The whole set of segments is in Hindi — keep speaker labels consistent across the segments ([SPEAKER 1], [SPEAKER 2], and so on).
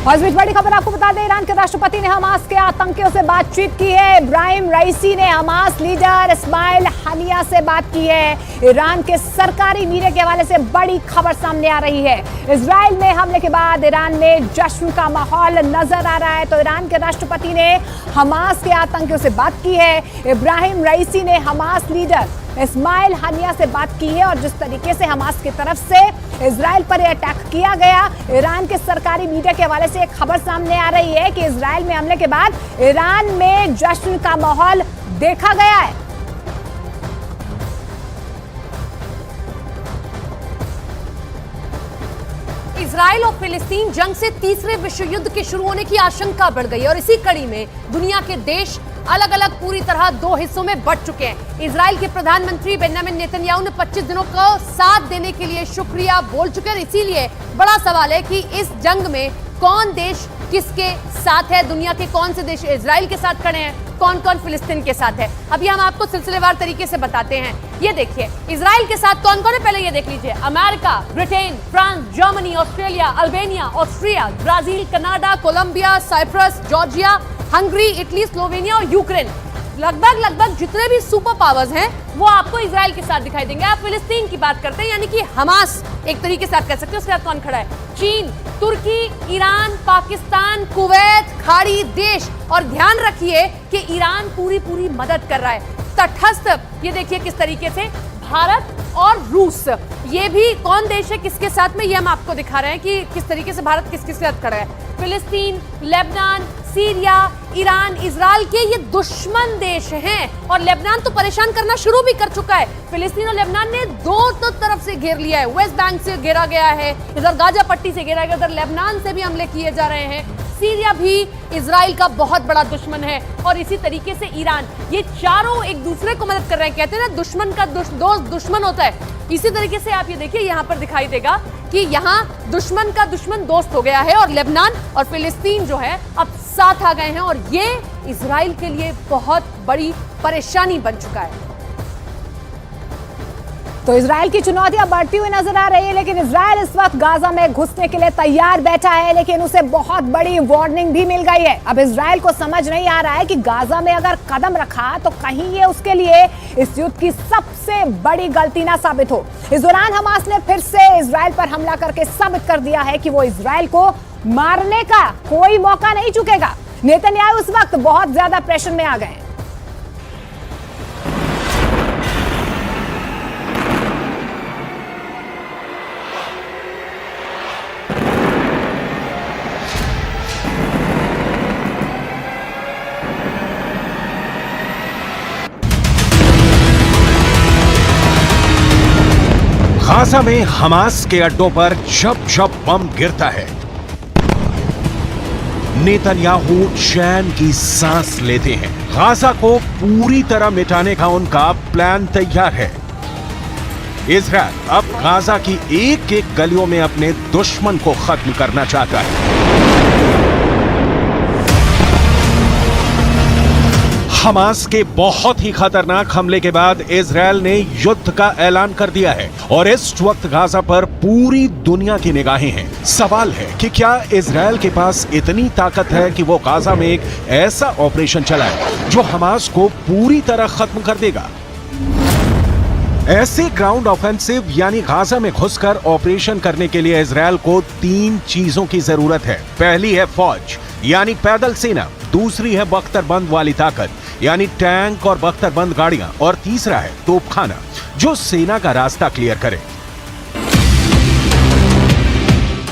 [SPEAKER 1] और इस बीच बड़ी खबर आपको बता दें, ईरान के राष्ट्रपति ने हमास के आतंकियों से बातचीत की है। इब्राहिम रईसी ने हमास लीडर इस्माइल हानिया से बात की है। ईरान के सरकारी मीडिया के हवाले से बड़ी खबर सामने आ रही है। इजराइल में हमले के बाद ईरान में जश्न का माहौल नजर आ रहा है। तो ईरान के राष्ट्रपति ने हमास के आतंकियों से बात की है। इब्राहिम रईसी ने हमास लीडर इस्माइल हानिया से बात की है। और जिस तरीके से हमास की तरफ से इजराइल पर अटैक किया गया, ईरान के सरकारी मीडिया के हवाले से एक खबर सामने आ रही है कि इजराइल में हमले के बाद ईरान में जश्न का माहौल देखा गया है।
[SPEAKER 2] इजराइल और फिलिस्तीन जंग से तीसरे विश्व युद्ध के शुरू होने की आशंका बढ़ गई और इसी कड़ी में दुनिया के देश अलग अलग पूरी तरह दो हिस्सों में बंट चुके हैं। इजराइल के प्रधानमंत्री बेंजामिन नेतन्याहू ने 25 दिनों को साथ देने के लिए शुक्रिया बोल चुके हैं। इसीलिए बड़ा सवाल है कि इस जंग में कौन देश किसके साथ है। दुनिया के कौन से देश इजराइल के साथ खड़े हैं, कौन कौन फिलिस्तीन के साथ है। अभी हम आपको सिलसिलेवार तरीके से बताते हैं। ये देखिए इजराइल के साथ कौन कौन है, पहले ये देख लीजिए। America, Britain, France, Germany, Australia, Albania, Austria, Brazil, Canada, Colombia, Cyprus, Georgia, Hungary, Italy, Slovenia और यूक्रेन। लगभग जितने भी सुपर पावर्स हैं वो आपको इजराइल के साथ दिखाई देंगे। आप फिलिस्तीन की बात करते हैं, यानी कि हमास एक तरीके से आप कह सकते हैं। उसके साथ कौन खड़ा है? चीन, तुर्की, ईरान, पाकिस्तान, कुवैत, खाड़ी देश। और ध्यान रखिए कि ईरान पूरी मदद कर रहा है तटस्थ। ये देखिए किस तरीके से भारत और रूस, ये भी कौन देश है किसके साथ में, ये हम आपको दिखा रहे हैं कि किस तरीके से भारत किसके साथ खड़ा है। फिलिस्तीन, लेबनान, सीरिया, ईरान, इजराइल के ये दुश्मन देश हैं और लेबनान तो परेशान करना शुरू भी कर चुका है। फिलिस्तीन और लेबनान ने दो तरफ से घेर लिया है। वेस्ट बैंक से घेरा गया है, इधर गाजा पट्टी से घेरा गया, इधर लेबनान से भी हमले किए जा रहे हैं। सीरिया भी इजराइल का बहुत बड़ा दुश्मन है और इसी तरीके से ईरान, ये चारों एक दूसरे को मदद कर रहे हैं। कहते हैं ना दुश्मन का दोस्त दुश्मन होता है। इसी तरीके से आप ये देखिए यहाँ पर दिखाई देगा कि यहाँ दुश्मन का दुश्मन दोस्त हो गया है और लेबनान और फिलिस्तीन जो है अब साथ आ गए हैं और ये इजराइल के लिए बहुत बड़ी परेशानी बन चुका है।
[SPEAKER 1] तो इजराइल की चुनौतियां बढ़ती हुई नजर आ रही है, लेकिन इजराइल इस वक्त गाजा में घुसने के लिए तैयार बैठा है, लेकिन उसे बहुत बड़ी वार्निंग भी मिल गई है। अब इजराइल को समझ नहीं आ रहा है कि गाजा में अगर कदम रखा तो कहीं ये उसके लिए इस युद्ध की सबसे बड़ी गलती ना साबित हो। इस दौरान हमास ने फिर से इजराइल पर हमला करके साबित कर दिया है कि वो इजराइल को मारने का कोई मौका नहीं चुकेगा। नेतन्याहू उस वक्त बहुत ज्यादा प्रेशर में आ गए।
[SPEAKER 3] गाजा में हमास के अड्डों पर जब बम गिरता है, नेतन्याहू चैन की सांस लेते हैं। गाजा को पूरी तरह मिटाने का उनका प्लान तैयार है। इजराइल अब गाजा की एक गलियों में अपने दुश्मन को खत्म करना चाहता है। हमास के बहुत ही खतरनाक हमले के बाद इजराइल ने युद्ध का ऐलान कर दिया है और इस वक्त गाजा पर पूरी दुनिया की निगाहें हैं। सवाल है कि क्या इजराइल के पास इतनी ताकत है कि वो गाजा में एक ऐसा ऑपरेशन चलाए जो हमास को पूरी तरह खत्म कर देगा। ऐसे ग्राउंड ऑफेंसिव यानी गाजा में घुसकर ऑपरेशन करने के लिए इजराइल को 3 चीजों की जरूरत है। पहली है फौज यानी पैदल सेना, दूसरी है बख्तरबंद वाली ताकत यानी टैंक और बख्तरबंद गाड़ियां, और तीसरा है तोपखाना जो सेना का रास्ता क्लियर करे।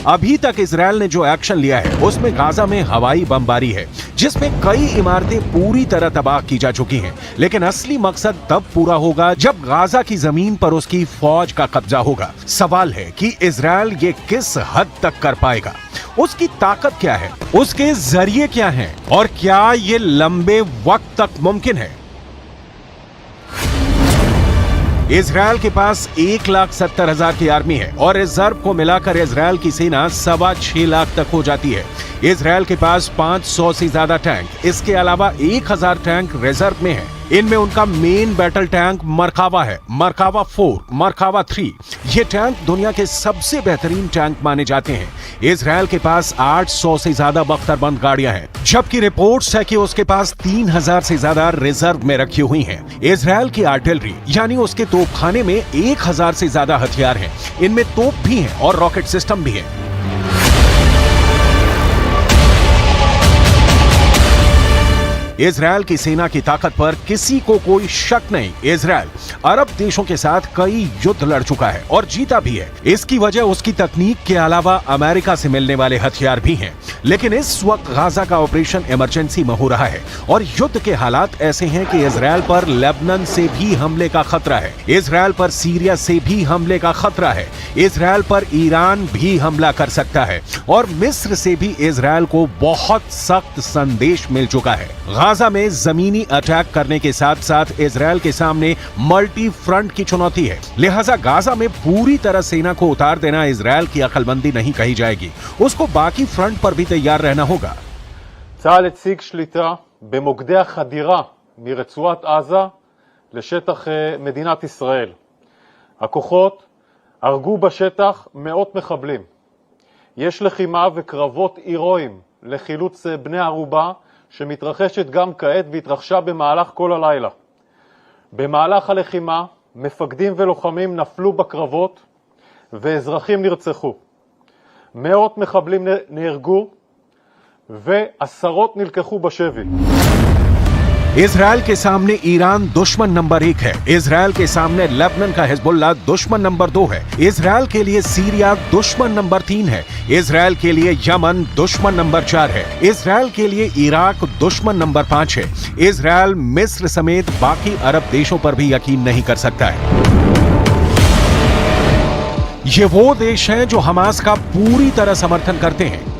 [SPEAKER 3] अभी तक इजराइल ने जो एक्शन लिया है उसमें गाजा में हवाई बमबारी है जिसमें कई इमारतें पूरी तरह तबाह की जा चुकी हैं, लेकिन असली मकसद तब पूरा होगा जब गाजा की जमीन पर उसकी फौज का कब्जा होगा। सवाल है कि इजराइल ये किस हद तक कर पाएगा, उसकी ताकत क्या है, उसके जरिए क्या हैं और क्या ये लंबे वक्त तक मुमकिन है। इजराइल के पास 1,70,000 की आर्मी है और रिजर्व को मिलाकर इजराइल की सेना 6.25 लाख तक हो जाती है। इजराइल के पास 500 से ज्यादा टैंक, इसके अलावा 1,000 टैंक रिजर्व में है। इनमें उनका मेन बैटल टैंक मरकावा है, मरकावा 4, मरकावा 3। ये टैंक दुनिया के सबसे बेहतरीन टैंक माने जाते हैं। इजरायल के पास 800 से ज्यादा बख्तरबंद गाड़ियां हैं, जबकि रिपोर्ट्स है कि उसके पास 3000 से ज्यादा रिजर्व में रखी हुई हैं। इजरायल की आर्टिलरी यानी उसके तोपखाने में 1000 से ज्यादा हथियार हैं। इनमें तोप भी हैं और रॉकेट सिस्टम भी है। इजरायल की सेना की ताकत पर किसी को कोई शक नहीं। इजरायल अरब देशों के साथ कई युद्ध लड़ चुका है और जीता भी है। इसकी वजह उसकी तकनीक के अलावा अमेरिका से मिलने वाले हथियार भी हैं। लेकिन इस वक्त गाजा का ऑपरेशन इमरजेंसी में हो रहा है और युद्ध के हालात ऐसे हैं कि इजरायल पर लेबनान से भी हमले का खतरा है, इजरायल पर सीरिया से भी हमले का खतरा है, इजरायल पर ईरान भी हमला कर सकता है और मिस्र से भी इजरायल को बहुत सख्त संदेश मिल चुका है। गाजा में जमीनी अटैक करने के साथ साथ इजरायल के सामने मल्टी फ्रंट की चुनौती है। लिहाजा गाजा में पूरी तरह सेना को उतार देना इजरायल की अक्लमंदी नहीं कही जाएगी, उसको बाकी फ्रंट पर भी तैयार रहना होगा।
[SPEAKER 4] צה"ל הציג שליטה במוקדי החדירה מרצועת עזה לשטח מדינת ישראל. הכוחות הרגו בשטח מאות מחבלים. יש לחימה וקרבות הירואיים לחילוץ בני ערובה שמתרחשת גם כעת והתרחשה במהלך כל הלילה. במהלך הלחימה מפקדים ולוחמים נפלו בקרבות ואזרחים נרצחו. מאות מחבלים נהרגו ועשרות נלקחו בשבי.
[SPEAKER 3] इजरायल के सामने ईरान दुश्मन नंबर 1 है, इजरायल के सामने लेबनान का हिजबुल्लाह दुश्मन नंबर 2 है, इजरायल के लिए सीरिया दुश्मन नंबर 3 है, इजरायल के लिए यमन दुश्मन नंबर 4 है, इजरायल के लिए इराक दुश्मन नंबर 5 है। इजरायल मिस्र समेत बाकी अरब देशों पर भी यकीन नहीं कर सकता है। ये वो देश हैं जो हमास का पूरी तरह समर्थन करते हैं।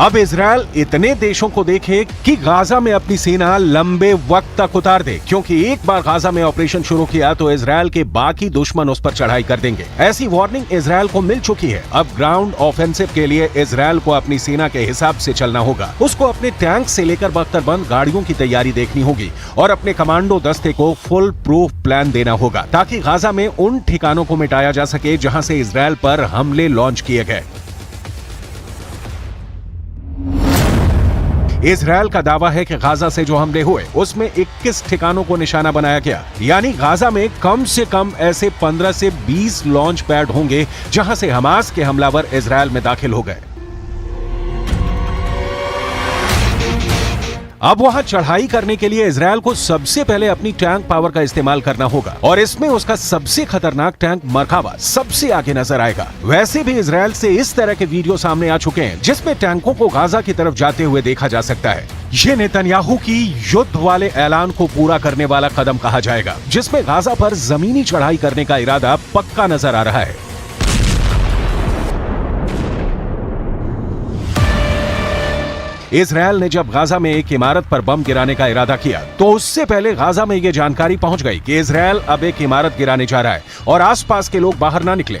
[SPEAKER 3] अब इजरायल इतने देशों को देखे कि गाजा में अपनी सेना लंबे वक्त तक उतार दे, क्योंकि एक बार गाजा में ऑपरेशन शुरू किया तो इजरायल के बाकी दुश्मन उस पर चढ़ाई कर देंगे। ऐसी वार्निंग इजरायल को मिल चुकी है। अब ग्राउंड ऑफेंसिव के लिए इजरायल को अपनी सेना के हिसाब से चलना होगा। उसको अपने टैंक से लेकर बख्तरबंद गाड़ियों की तैयारी देखनी होगी और अपने कमांडो दस्ते को फुल प्रूफ प्लान देना होगा ताकि गाजा में उन ठिकानों को मिटाया जा सके जहां से इजरायल पर हमले लॉन्च किए गए। इजरायल का दावा है कि गाजा से जो हमले हुए उसमें 21 ठिकानों को निशाना बनाया गया, यानी गाजा में कम से कम ऐसे 15 से 20 लॉन्च पैड होंगे जहां से हमास के हमलावर इजरायल में दाखिल हो गए। अब वहां चढ़ाई करने के लिए इजरायल को सबसे पहले अपनी टैंक पावर का इस्तेमाल करना होगा और इसमें उसका सबसे खतरनाक टैंक मरकावा सबसे आगे नजर आएगा। वैसे भी इजरायल से इस तरह के वीडियो सामने आ चुके हैं जिसमें टैंकों को गाजा की तरफ जाते हुए देखा जा सकता है। ये नेतन्याहू की युद्ध वाले ऐलान को पूरा करने वाला कदम कहा जाएगा, जिसमें गाजा पर जमीनी चढ़ाई करने का इरादा पक्का नजर आ रहा है। इजरायल ने जब गाजा में एक इमारत पर बम गिराने का इरादा किया तो उससे पहले गाजा में यह जानकारी पहुंच गई कि इजरायल अब एक इमारत गिराने जा रहा है और आसपास के लोग बाहर ना निकले।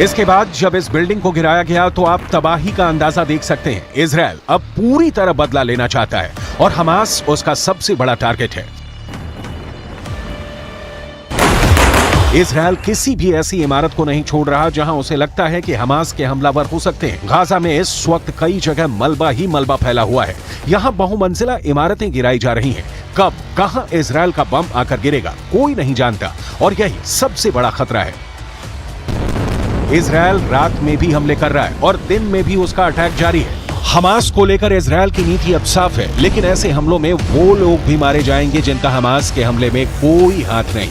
[SPEAKER 3] इसके बाद जब इस बिल्डिंग को गिराया गया तो आप तबाही का अंदाजा देख सकते हैं। इजरायल अब पूरी तरह बदला लेना चाहता है और हमास उसका सबसे बड़ा टारगेट है। इजरायल किसी भी ऐसी इमारत को नहीं छोड़ रहा जहां उसे लगता है कि हमास के हमलावर हो सकते हैं। गाजा में इस वक्त कई जगह मलबा ही मलबा फैला हुआ है। यहां बहुमंजिला इमारतें गिराई जा रही हैं। कब कहां इजरायल का बम आकर गिरेगा कोई नहीं जानता, और यही सबसे बड़ा खतरा है। इजरायल रात में भी हमले कर रहा है और दिन में भी उसका अटैक जारी है। हमास को लेकर इजरायल की नीति अब साफ है, लेकिन ऐसे हमलों में वो लोग भी मारे जाएंगे जिनका हमास के हमले में कोई हाथ नहीं।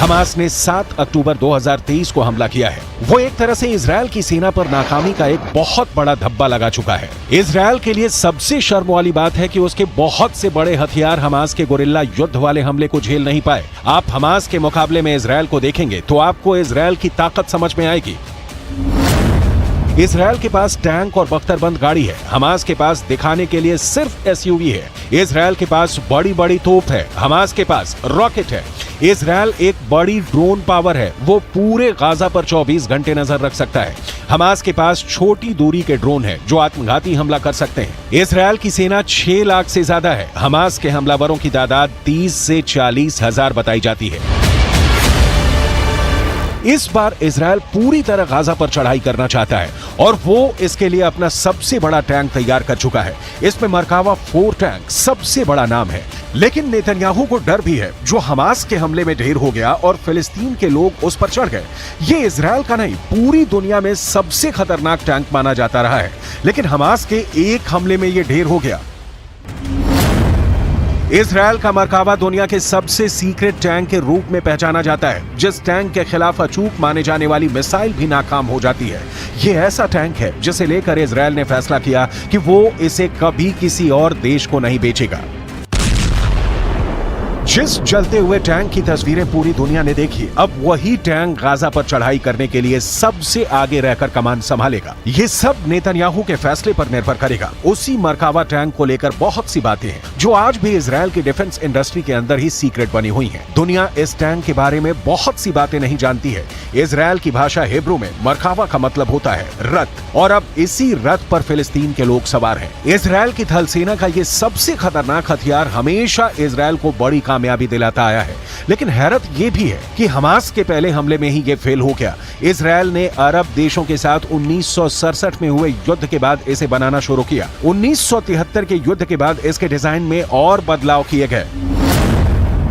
[SPEAKER 3] हमास ने 7 अक्टूबर 2023 को हमला किया है। वो एक तरह से इजरायल की सेना पर नाकामी का एक बहुत बड़ा धब्बा लगा चुका है। इजरायल के लिए सबसे शर्म वाली बात है कि उसके बहुत से बड़े हथियार हमास के गोरिल्ला युद्ध वाले हमले को झेल नहीं पाए। आप हमास के मुकाबले में इजरायल को देखेंगे तो आपको इजरायल की ताकत समझ में आएगी। इजरायल के पास टैंक और बख्तरबंद गाड़ी है, हमास के पास दिखाने के लिए सिर्फ एसयूवी है। इजरायल के पास बड़ी बड़ी तोप है, हमास के पास रॉकेट है। इजरायल एक बड़ी ड्रोन पावर है, वो पूरे गाजा पर 24 घंटे नजर रख सकता है। हमास के पास छोटी दूरी के ड्रोन है जो आत्मघाती हमला कर सकते हैं। इजरायल की सेना 6 लाख से ज्यादा है, हमास के हमलावरों की तादाद 30 से 40 हजार बताई जाती है। इस बार इजरायल पूरी तरह गाजा पर चढ़ाई करना चाहता है और वो इसके लिए अपना सबसे बड़ा टैंक तैयार कर चुका है। इसमें मरकावा 4 टैंक सबसे बड़ा नाम है, लेकिन नेतन्याहू को डर भी है जो हमास के हमले में ढेर हो गया और फिलिस्तीन के लोग उस पर चढ़ गए। ये इजरायल का नहीं, पूरी दुनिया में सबसे खतरनाक टैंक माना जाता रहा है, लेकिन हमास के एक हमले में ये ढेर हो गया। इजरायल का मरकावा दुनिया के सबसे सीक्रेट टैंक के रूप में पहचाना जाता है, जिस टैंक के खिलाफ अचूक माने जाने वाली मिसाइल भी नाकाम हो जाती है। यह ऐसा टैंक है जिसे लेकर इजरायल ने फैसला किया कि वो इसे कभी किसी और देश को नहीं बेचेगा। जिस जलते हुए टैंक की तस्वीरें पूरी दुनिया ने देखी, अब वही टैंक गाजा पर चढ़ाई करने के लिए सबसे आगे रहकर कमान संभालेगा। ये सब नेतन्याहू के फैसले पर निर्भर करेगा। उसी मरकावा टैंक को लेकर बहुत सी बातें हैं जो आज भी इजरायल की डिफेंस इंडस्ट्री के अंदर ही सीक्रेट बनी हुई हैं। दुनिया इस टैंक के बारे में बहुत सी बातें नहीं जानती है। इजरायल की भाषा हिब्रू में मरकावा का मतलब होता है रथ, और अब इसी रथ पर फिलिस्तीन के लोग सवार हैं। इजरायल की थल सेना का ये सबसे खतरनाक हथियार हमेशा इजरायल को बड़ी कामयाबी दिलाता आया है, लेकिन हैरत यह भी है कि हमास के पहले हमले में ही ये फेल हो गया। इजरायल ने अरब देशों के साथ 1967 में हुए युद्ध के बाद इसे बनाना शुरू किया। 1973 के युद्ध के बाद इसके डिजाइन में और बदलाव किए गए।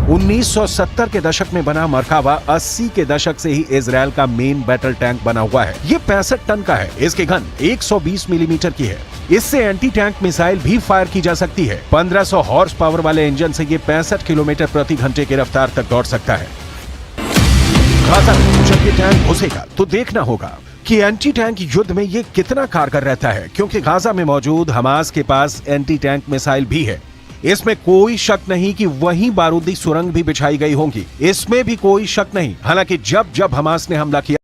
[SPEAKER 3] 1970 के दशक में बना मरकावा 80 के दशक से ही इजरायल का मेन बैटल टैंक बना हुआ है। ये 65 टन का है। इसकी गन 120 मिलीमीटर की है। इससे एंटी टैंक मिसाइल भी फायर की जा सकती है। 1500 हॉर्स पावर वाले इंजन से ये 65 किलोमीटर प्रति घंटे की रफ्तार तक दौड़ सकता है। गाजा में जब ये टैंक घुसेगा तो देखना होगा कि एंटी टैंक युद्ध में ये कितना कारगर रहता है, क्योंकि गाजा में मौजूद हमास के पास एंटी टैंक मिसाइल भी है। इसमें कोई शक नहीं कि वहीं बारूदी सुरंग भी बिछाई गई होंगी, इसमें भी कोई शक नहीं। हालांकि जब जब हमास ने हमला किया